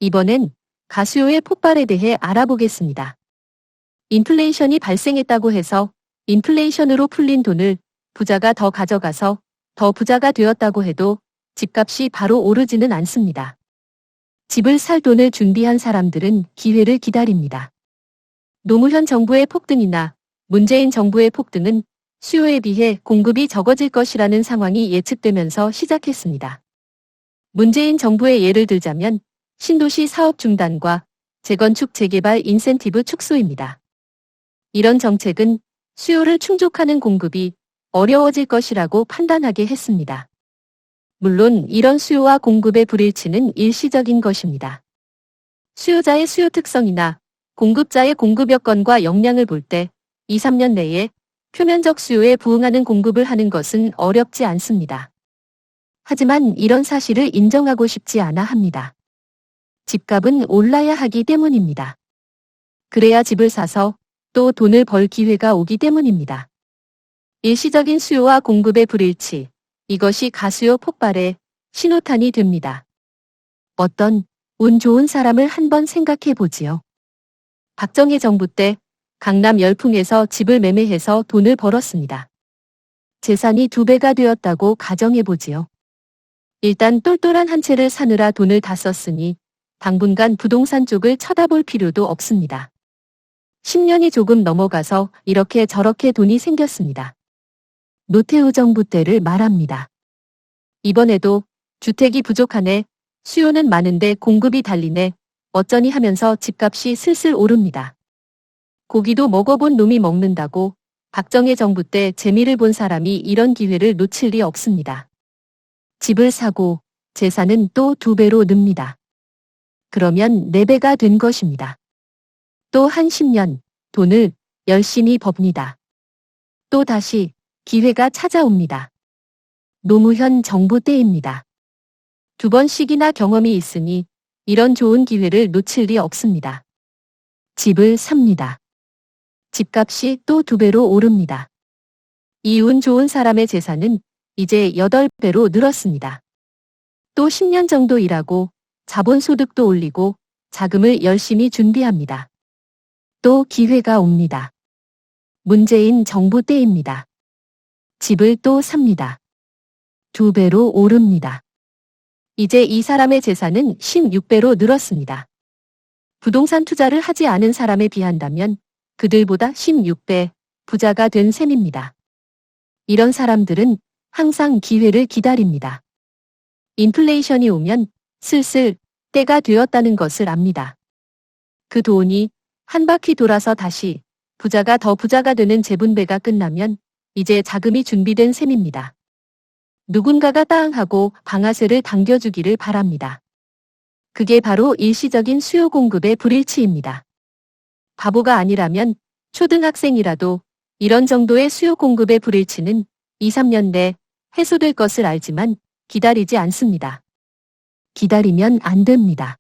이번엔 가수요의 폭발에 대해 알아보겠습니다. 인플레이션이 발생했다고 해서 인플레이션으로 풀린 돈을 부자가 더 가져가서 더 부자가 되었다고 해도 집값이 바로 오르지는 않습니다. 집을 살 돈을 준비한 사람들은 기회를 기다립니다. 노무현 정부의 폭등이나 문재인 정부의 폭등은 수요에 비해 공급이 적어질 것이라는 상황이 예측되면서 시작했습니다. 문재인 정부의 예를 들자면 신도시 사업 중단과 재건축 재개발 인센티브 축소입니다. 이런 정책은 수요를 충족하는 공급이 어려워질 것이라고 판단하게 했습니다. 물론 이런 수요와 공급의 불일치는 일시적인 것입니다. 수요자의 수요 특성이나 공급자의 공급 여건과 역량을 볼 때 2, 3년 내에 표면적 수요에 부응하는 공급을 하는 것은 어렵지 않습니다. 하지만 이런 사실을 인정하고 싶지 않아 합니다. 집값은 올라야 하기 때문입니다. 그래야 집을 사서 또 돈을 벌 기회가 오기 때문입니다. 일시적인 수요와 공급의 불일치, 이것이 가수요 폭발의 신호탄이 됩니다. 어떤 운 좋은 사람을 한번 생각해 보지요. 박정희 정부 때 강남 열풍에서 집을 매매해서 돈을 벌었습니다. 재산이 2배가 되었다고 가정해 보지요. 일단 똘똘한 한 채를 사느라 돈을 다 썼으니 당분간 부동산 쪽을 쳐다볼 필요도 없습니다. 10년이 조금 넘어가서 이렇게 저렇게 돈이 생겼습니다. 노태우 정부 때를 말합니다. 이번에도 주택이 부족하네, 수요는 많은데 공급이 달리네, 어쩌니 하면서 집값이 슬슬 오릅니다. 고기도 먹어본 놈이 먹는다고 박정희 정부 때 재미를 본 사람이 이런 기회를 놓칠 리 없습니다. 집을 사고 재산은 또 2배로 늡니다. 그러면 4배가 된 것입니다. 또 한 10년 돈을 열심히 법니다. 또 다시 기회가 찾아옵니다. 노무현 정부 때입니다. 2번씩이나 경험이 있으니 이런 좋은 기회를 놓칠 리 없습니다. 집을 삽니다. 집값이 또 2배로 오릅니다. 이 운 좋은 사람의 재산은 이제 8배로 늘었습니다. 또 10년 정도 일하고 자본소득도 올리고 자금을 열심히 준비합니다. 또 기회가 옵니다. 문재인 정부 때입니다. 집을 또 삽니다. 2배로 오릅니다. 이제 이 사람의 재산은 16배로 늘었습니다. 부동산 투자를 하지 않은 사람에 비한다면 그들보다 16배 부자가 된 셈입니다. 이런 사람들은 항상 기회를 기다립니다. 인플레이션이 오면 슬슬 때가 되었다는 것을 압니다. 그 돈이 한 바퀴 돌아서 다시 부자가 더 부자가 되는 재분배가 끝나면 이제 자금이 준비된 셈입니다. 누군가가 따응하고 방아쇠를 당겨주기를 바랍니다. 그게 바로 일시적인 수요 공급의 불일치입니다. 바보가 아니라면 초등학생이라도 이런 정도의 수요 공급의 불일치는 2, 3년 내 해소될 것을 알지만 기다리지 않습니다. 기다리면 안 됩니다.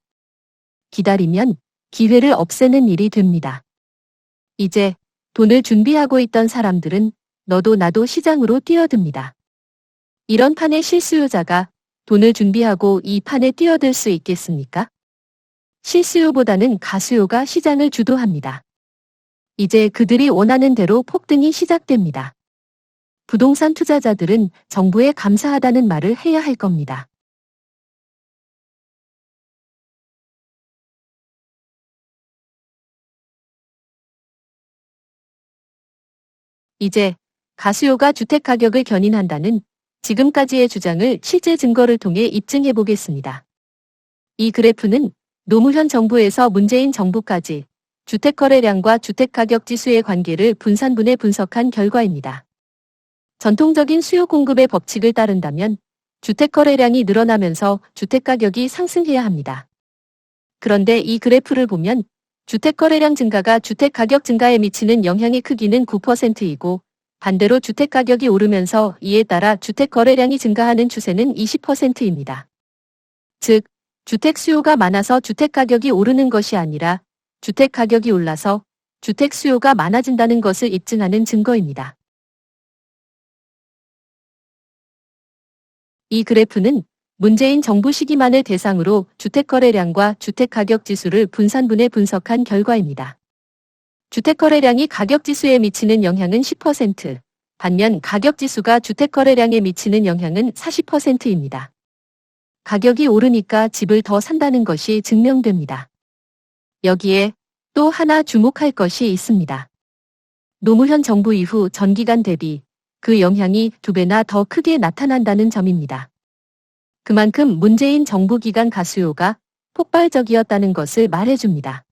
기다리면 기회를 없애는 일이 됩니다. 이제 돈을 준비하고 있던 사람들은 너도 나도 시장으로 뛰어듭니다. 이런 판의 실수요자가 돈을 준비하고 이 판에 뛰어들 수 있겠습니까? 실수요보다는 가수요가 시장을 주도합니다. 이제 그들이 원하는 대로 폭등이 시작됩니다. 부동산 투자자들은 정부에 감사하다는 말을 해야 할 겁니다. 이제 가수요가 주택가격을 견인한다는 지금까지의 주장을 실제 증거를 통해 입증해 보겠습니다. 이 그래프는 노무현 정부에서 문재인 정부까지 주택거래량과 주택가격 지수의 관계를 분산분해 분석한 결과입니다. 전통적인 수요 공급의 법칙을 따른다면 주택거래량이 늘어나면서 주택가격이 상승해야 합니다. 그런데 이 그래프를 보면 주택거래량 증가가 주택가격 증가에 미치는 영향의 크기는 9%이고 반대로 주택가격이 오르면서 이에 따라 주택거래량이 증가하는 추세는 20%입니다. 즉, 주택 수요가 많아서 주택가격이 오르는 것이 아니라 주택가격이 올라서 주택 수요가 많아진다는 것을 입증하는 증거입니다. 이 그래프는 문재인 정부 시기만을 대상으로 주택거래량과 주택가격지수를 분산분해 분석한 결과입니다. 주택거래량이 가격지수에 미치는 영향은 10%, 반면 가격지수가 주택거래량에 미치는 영향은 40%입니다. 가격이 오르니까 집을 더 산다는 것이 증명됩니다. 여기에 또 하나 주목할 것이 있습니다. 노무현 정부 이후 전기간 대비 그 영향이 2배나 더 크게 나타난다는 점입니다. 그만큼 문재인 정부 기간 가수요가 폭발적이었다는 것을 말해줍니다.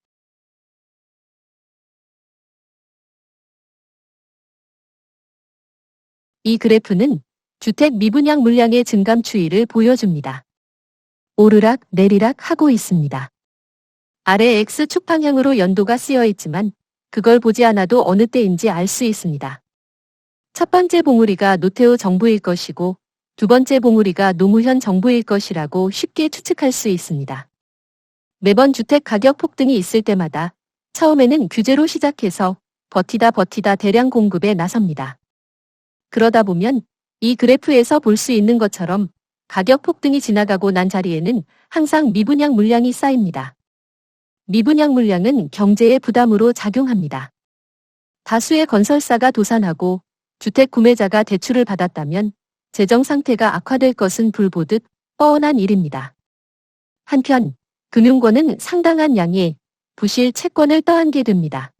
이 그래프는 주택 미분양 물량의 증감 추이를 보여줍니다. 오르락 내리락 하고 있습니다. 아래 X축 방향으로 연도가 쓰여 있지만 그걸 보지 않아도 어느 때인지 알 수 있습니다. 첫 번째 봉우리가 노태우 정부일 것이고 두 번째 봉우리가 노무현 정부일 것이라고 쉽게 추측할 수 있습니다. 매번 주택 가격 폭등이 있을 때마다 처음에는 규제로 시작해서 버티다 대량 공급에 나섭니다. 그러다 보면 이 그래프에서 볼 수 있는 것처럼 가격 폭등이 지나가고 난 자리에는 항상 미분양 물량이 쌓입니다. 미분양 물량은 경제의 부담으로 작용합니다. 다수의 건설사가 도산하고 주택 구매자가 대출을 받았다면 재정 상태가 악화될 것은 불보듯 뻔한 일입니다. 한편 금융권은 상당한 양의 부실 채권을 떠안게 됩니다.